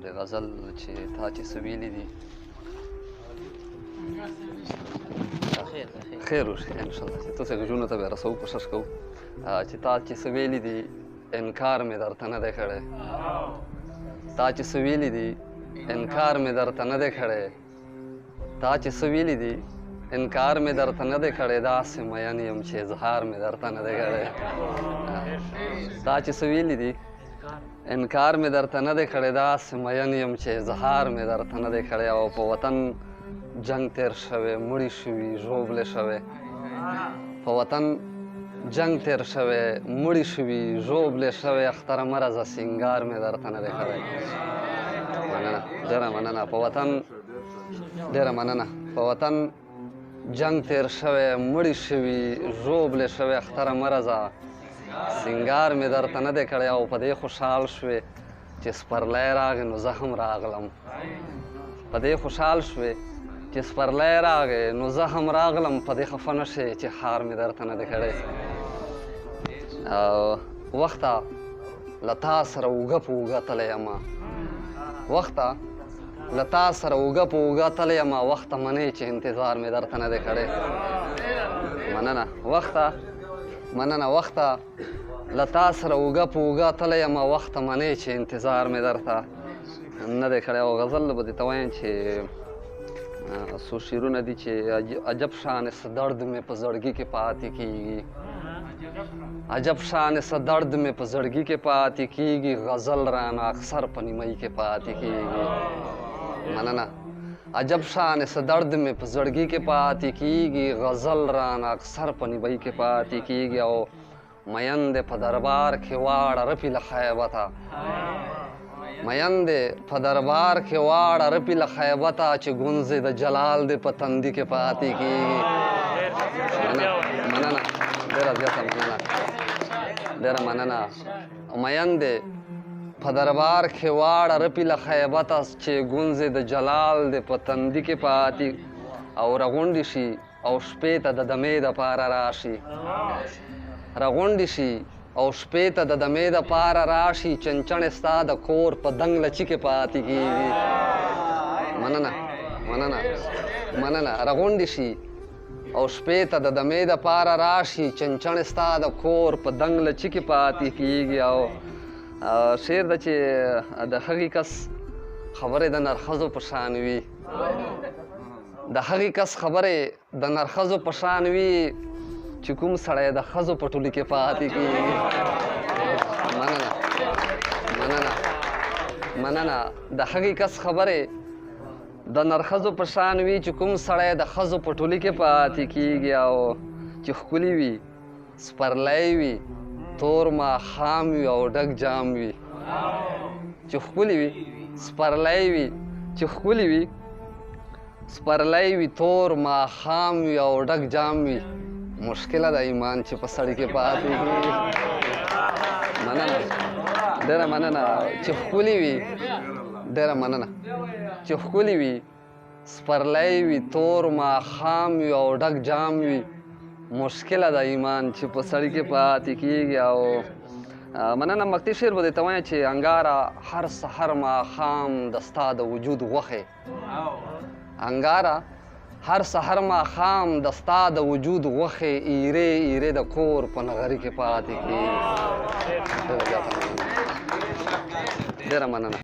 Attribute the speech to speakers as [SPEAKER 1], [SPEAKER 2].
[SPEAKER 1] د غزل چې تا چې څه ویلي دي خیر وشي انشاءالله چې تاسو غوږونو ته به رسو کوشش کوو چې تا چې څه ویلي دي انکار مې درته نه دی کړی تا چې څه ویلي دي انکار مې درته نه دی کړی تا چې څه ویلي دي انکار مې درته نه دی کړی داسې مین یم چې اظهار مې درته نه دی کړی تا چې څه ویلي دي انکار مې درته نه دی کړی داسې مین یم چې اظهار مې درته نه دی کړی او په وطن جنگ تیر شوی مړي شوي ژوبلې شوی په وطن جنگ تیر شوی مړي شوي ژوبلې شوی اختره مرزه سینګار مې درته نه دی کړی مننه ډېره مننه په وطن ډېره مننه په وطن جنگ تیر شوی مړي شوي ژوبلې شوی اختره مرزه سینګار مې درته نه دی کړی او په دې خوشحال شوې چې سپرلی راغی نو زه هم راغلم په دې خوشحال شوې چې سپرلی راغی نو زه هم راغلم په دې خفه نه شې چې حار مې درته نه دی کړی وخته له تا سره اوږه په اوږه تللی یمه وخته له تا سره اوږه په اوږه تللی یمه وخته منې چې انتظار مې درته نه دی کړی مننه وخته مننه وخته له تا سره اوږه په اوږه تللی یمه وخته منې چې انتظار مې درته نه دی کړی او غزل به درته وایم چې څو شعرونه دي چې عجب شان څه درد مې په زړګي کې پاتې کېږي عجب شان څه درد مې په زړګي کې پاتې کېږي غزل رانه اکثر په نیمۍ کې پاتې کېږي مننه عجب شان څه درد مې په زړګي کې پاتې کېږي غزل رانه اکثر په نیمۍ کې پاتې کېږي او مین دې په دربار کې واړه رپي له خیبته مین دې په دربار کې واړه رپي له خیبته چې ګونځې د جلال دې په تندي کې پاتې کېږي مننه ډېره زیاته مننه ډېره مننه مین دې په دربار کې واړه رپي له خیبته چې ګونځې د جلال دې په تندي کې پاتې او رغونډې شي او شپې ته د دمې دپاره راشي رغونډې شي او شپې ته د دمې دپاره راشي چنچڼې ستا د کور په دنګ لچي کې پاتې کېږي مننه مننه مننه رغونډې شي او شپې ته د دمې دپاره راشي چنچڼې ستا د کور په دنګ لچي کې پاتې کېږي او شعر ده چې د هغې کس خبرې د نرښځو په شان وي د هغې کس خبرې د نرښځو په شان وي چې کوم سړی د ښځو په ټولي کې پاتې کېږي مننه مننه مننه د هغې کس خبرې د نرښځو په شان وي چې کوم سړی د ښځو په ټولي کې پاتې کېږي او چې ښکلي وي سپرلی وي تور ماښام وي او ډک جام وي چې ښکلي وي سپرلی وي چې ښکلي وي سپرلی وي تور ماښام وي او ډک جام وي مشکله د ایمان چې په سړي کې پاتې کېږي مننه ډېره مننه چې ښکلي وي ډېره مننه چې ښکلي وي سپرلی وي تور ماښام وي او ډک جام وي مشکله د ایمان چې په سړي کې پاتې کېږي او مننه مقطع شعر به درته وایم چې انګاره هر سحر ماښام د ستا د وجود غوښې انګاره هر سحر ماښام د ستا د وجود غوښې ایرې ایرې د کور په نغري کې پاتې کېږي ډېره مننه